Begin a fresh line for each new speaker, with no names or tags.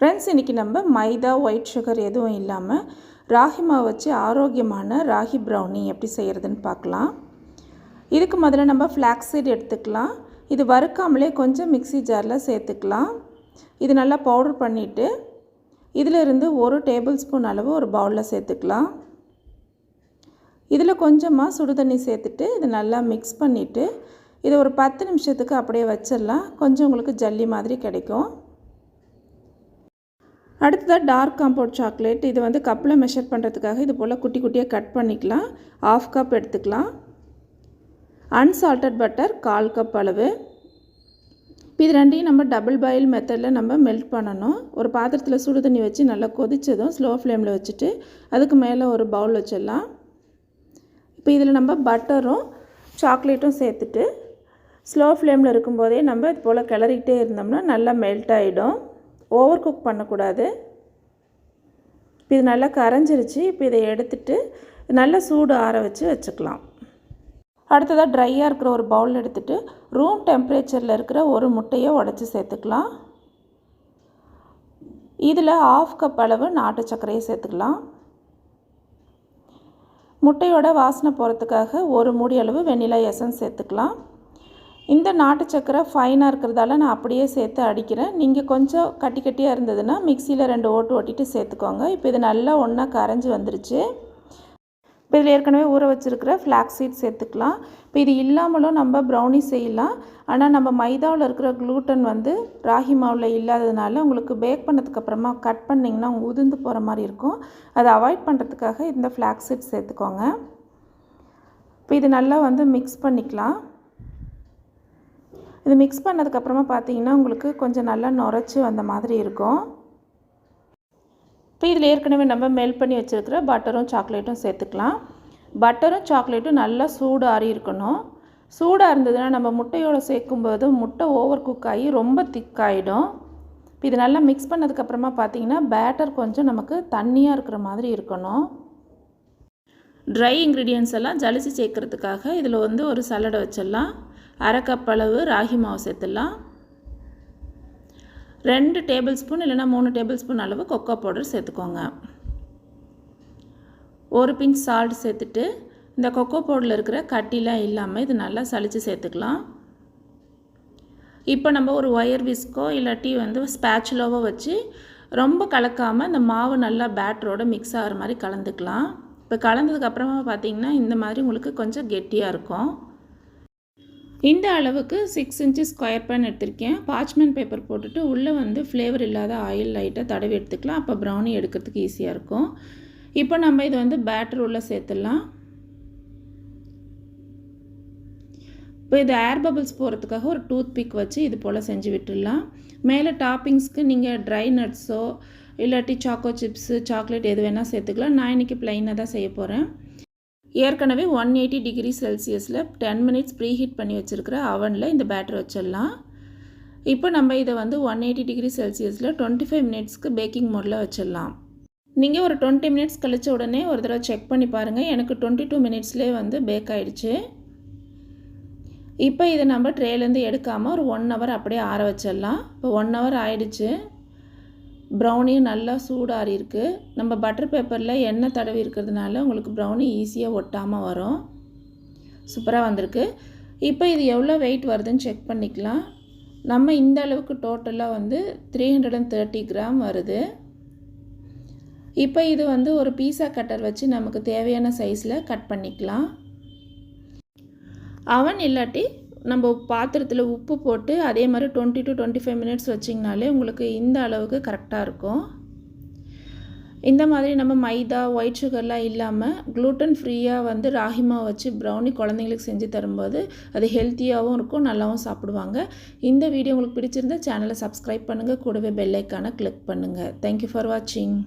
Friends, இன்றைக்கி நம்ம மைதா, white sugar எதுவும் இல்லாமல் ராகி மாவு வச்சு ஆரோக்கியமான ராகி ப்ரௌனி எப்படி செய்கிறதுன்னு பார்க்கலாம். இதுக்கு முதல்ல நம்ம ஃப்ளாக்ஸ் சீட் எடுத்துக்கலாம். இது வறுக்காமலே கொஞ்சம் மிக்ஸி ஜாரில் சேர்த்துக்கலாம். இது நல்லா பவுடர் பண்ணிவிட்டு இதிலிருந்து 1 டேபிள் ஸ்பூன் அளவு ஒரு பவுலில் சேர்த்துக்கலாம். இதில் கொஞ்சமாக சுடு தண்ணி சேர்த்துட்டு இது நல்லா மிக்ஸ் பண்ணிவிட்டு இதை ஒரு 10 நிமிஷத்துக்கு அப்படியே வச்சிடலாம். கொஞ்சம் உங்களுக்கு ஜல்லி மாதிரி கிடைக்கும். அடுத்ததாக டார்க் காம்பவுண்ட் சாக்லேட். இது வந்து கப்பில் மெஷர் பண்ணுறதுக்காக இது போல் குட்டி குட்டியாக கட் பண்ணிக்கலாம். 1/2 கப் எடுத்துக்கலாம். அன்சால்டட் பட்டர் 1/4 கப் அளவு. இது ரெண்டையும் நம்ம டபுள் பாயில் மெத்தடில் நம்ம மெல்ட் பண்ணணும். ஒரு பாத்திரத்தில் சுடு தண்ணி வச்சு நல்லா கொதித்ததும் ஸ்லோ ஃப்ளேமில் வச்சுட்டு அதுக்கு மேலே ஒரு பவுல் வச்சிடலாம். இப்போ இதில் நம்ம பட்டரும் சாக்லேட்டும் சேர்த்துட்டு ஸ்லோ ஃப்ளேமில் இருக்கும்போதே நம்ம இது போல் கிளறிக்கிட்டே இருந்தோம்னா நல்லா மெல்ட் ஆகிடும். ஓவர் குக் பண்ணக்கூடாது. இப்போ இது நல்லா கரைஞ்சிருச்சு. இப்போ இதை எடுத்துட்டு நல்லா சூடு ஆற வச்சுக்கலாம். அடுத்ததாக ட்ரையாக இருக்கிற ஒரு பவுல் எடுத்துகிட்டு ரூம் டெம்பரேச்சரில் இருக்கிற ஒரு முட்டையை உடச்சி சேர்த்துக்கலாம். இதில் 1/2 கப் அளவு நாட்டு சர்க்கரையை சேர்த்துக்கலாம். முட்டையோட வாசனை போகிறதுக்காக ஒரு மூடி அளவு வெண்ணிலா எசன்ஸ் சேர்த்துக்கலாம். இந்த நாட்டு சர்க்கரை ஃபைனாக இருக்கிறதால நான் அப்படியே சேர்த்து அடிக்கிறேன். நீங்கள் கொஞ்சம் கட்டியாக இருந்ததுன்னா மிக்சியில் 2 ஓட்டு ஓட்டிட்டு சேர்த்துக்கோங்க. இப்போ இது நல்லா ஒன்றா கரைஞ்சி வந்துருச்சு. இப்போ இதில் ஏற்கனவே ஊற வச்சுருக்கிற ஃப்ளாக்ஸ் சீட் சேர்த்துக்கலாம். இப்போ இது இல்லாமலும் நம்ம ப்ரௌனி செய்யலாம். ஆனால் நம்ம மைதாவில் இருக்கிற க்ளூட்டன் வந்து ராகி மாவில் இல்லாததுனால உங்களுக்கு பேக் பண்ணதுக்கப்புறமா கட் பண்ணிங்கன்னா உதிர்ந்து போகிற மாதிரி இருக்கும். அதை அவாய்ட் பண்ணுறதுக்காக இந்த ஃப்ளாக்ஸ் சீட் சேர்த்துக்கோங்க. இப்போ இது நல்லா வந்து மிக்ஸ் பண்ணிக்கலாம். இது மிக்ஸ் பண்ணதுக்கப்புறமா பார்த்தீங்கன்னா உங்களுக்கு கொஞ்சம் நல்லா நுரைச்சி வந்த மாதிரி இருக்கும். இப்போ இதில் ஏற்கனவே நம்ம மெல்ட் பண்ணி வச்சுருக்கிற பட்டரும் சாக்லேட்டும் சேர்த்துக்கலாம். பட்டரும் சாக்லேட்டும் நல்லா சூடு ஆறி இருக்கணும். சூடாக இருந்ததுன்னா நம்ம முட்டையோடு சேர்க்கும்போது முட்டை ஓவர் குக் ஆகி ரொம்ப திக்காயிடும். இப்போ இது நல்லா மிக்ஸ் பண்ணதுக்கப்புறமா பார்த்தீங்கன்னா பேட்டர் கொஞ்சம் நமக்கு தண்ணியாக இருக்கிற மாதிரி இருக்கணும். ட்ரை இன்க்ரீடியன்ஸ் எல்லாம் ஜலிச்சு சேர்க்குறதுக்காக இதில் வந்து ஒரு சலடை வச்சிடலாம். 1/2 கப் அளவு ராகி மாவு சேர்த்துடலாம். 2 டேபிள் ஸ்பூன் இல்லைனா 3 டேபிள் ஸ்பூன் அளவு கொக்கோ பவுடர் சேர்த்துக்கோங்க. ஒரு பிஞ்ச் சால்ட் சேர்த்துட்டு இந்த கொக்கோ பவுடரில் இருக்கிற கட்டிலாம் இல்லாமல் இது நல்லா சலித்து சேர்த்துக்கலாம். இப்போ நம்ம ஒரு ஒயர் விஸ்கோ இல்லாட்டி வந்து ஸ்பேச்சுலாவோ வச்சு ரொம்ப கலக்காமல் இந்த மாவு நல்லா பேட்டரோட மிக்ஸ் ஆகிற மாதிரி கலந்துக்கலாம். இப்போ கலந்ததுக்கப்புறமா பார்த்திங்கன்னா இந்த மாதிரி உங்களுக்கு கொஞ்சம் கெட்டியாக இருக்கும். இந்த அளவுக்கு 6 இன்ச்சு ஸ்கொயர் பேன் எடுத்திருக்கேன். பார்ச்மெண்ட் பேப்பர் போட்டுட்டு உள்ளே வந்து ஃப்ளேவர் இல்லாத ஆயில் லைட்டாக தடவி எடுத்துக்கலாம். அப்போ ப்ரௌனி எடுக்கிறதுக்கு ஈஸியாக இருக்கும். இப்போ நம்ம இதை வந்து பேட்டர் உள்ளே சேர்த்துடலாம். இப்போ இது ஏர் பபிள்ஸ் போகிறதுக்காக ஒரு டூத் பிக் வச்சு இது போல் செஞ்சு விட்டுடலாம். மேலே டாப்பிங்ஸ்க்கு நீங்கள் ட்ரை நட்ஸோ இல்லாட்டி சாக்கோ சிப்ஸு சாக்லேட் எது வேணால் சேர்த்துக்கலாம். நான் இன்றைக்கி ப்ளைனாக தான் செய்ய போகிறேன். ஏற்கனவே 180 டிகிரி செல்சியஸில் 10 மினிட்ஸ் ப்ரீ ஹீட் பண்ணி வச்சுருக்கிற அவனில் இந்த பேட்டர் வச்சிடலாம். இப்போ நம்ம இதை வந்து 180 டிகிரி செல்சியஸில் 25 மினிட்ஸ்க்கு பேக்கிங் மோடில் வச்சிடலாம். நீங்கள் ஒரு 20 மினிட்ஸ் கழிச்ச உடனே ஒரு தடவை செக் பண்ணி பாருங்கள். எனக்கு 22 மினிட்ஸ்லேயே வந்து பேக் ஆகிடுச்சு. இப்போ இதை நம்ம ட்ரேலேருந்து எடுக்காமல் ஒரு 1 ஹவர் அப்படியே ஆற வச்சிடலாம். இப்போ 1 ஹவர் ஆயிடுச்சு. ப்ரௌனியும் நல்லா சூடாறி இருக்குது. நம்ம பட்டர் பேப்பரில் எண்ணெய் தடவி இருக்கிறதுனால உங்களுக்கு ப்ரௌனி ஈஸியாக ஒட்டாமல் வரும். சூப்பராக வந்திருக்கு. இப்போ இது எவ்வளோ வெயிட் வருதுன்னு செக் பண்ணிக்கலாம். நம்ம இந்த அளவுக்கு டோட்டலாக வந்து 330 கிராம் வருது. இப்போ இது வந்து ஒரு பீஸா கட்டர் வச்சு நமக்கு தேவையான சைஸில் கட் பண்ணிக்கலாம். அவன் இல்லாட்டி நம்ம பாத்திரத்தில் உப்பு போட்டு அதே மாதிரி 20 to 25 மினிட்ஸ் வச்சிங்கனாலே உங்களுக்கு இந்த அளவுக்கு கரெக்டாக இருக்கும். இந்த மாதிரி நம்ம மைதா, ஒயிட் சுகர்லாம் இல்லாமல் க்ளூட்டன் ஃப்ரீயாக வந்து ராகி மாவு வச்சு ப்ரௌனி குழந்தைங்களுக்கு செஞ்சு தரும்போது அது ஹெல்த்தியாகவும் இருக்கும், நல்லாவும் சாப்பிடுவாங்க. இந்த வீடியோ உங்களுக்கு பிடிச்சிருந்தா சேனலை சப்ஸ்கிரைப் பண்ணுங்கள். கூடவே பெல் ஐக்கானை கிளிக் பண்ணுங்கள். தேங்க்யூ ஃபார் வாட்சிங்.